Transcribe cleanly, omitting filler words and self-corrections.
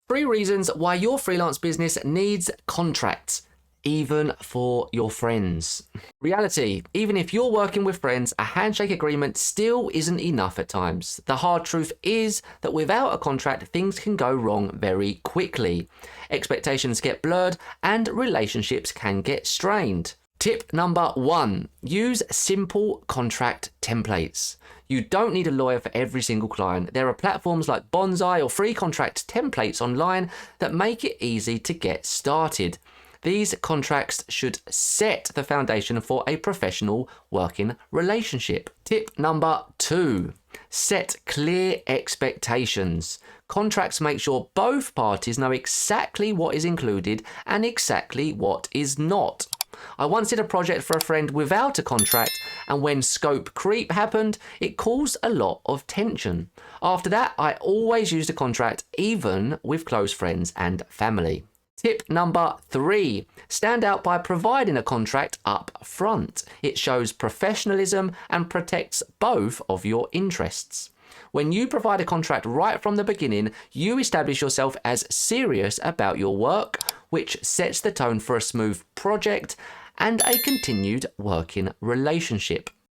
3 reasons why your freelance business needs contracts, even for your friends. Reality, even if you're working with friends, a handshake agreement still isn't enough at times. The hard truth is that without a contract, things can go wrong very quickly. Expectations get blurred and relationships can get strained. Tip number 1, use simple contract templates. You don't need a lawyer for every single client. There are platforms like Bonsai or free contract templates online that make it easy to get started. These contracts should set the foundation for a professional working relationship. Tip number 2, set clear expectations. Contracts make sure both parties know exactly what is included and exactly what is not. I once did a project for a friend without a contract, and when scope creep happened, it caused a lot of tension. After that, I always used a contract, even with close friends and family. Tip number 3, stand out by providing a contract up front. It shows professionalism and protects both of your interests. When you provide a contract right from the beginning, you establish yourself as serious about your work, which sets the tone for a smooth project and a continued working relationship.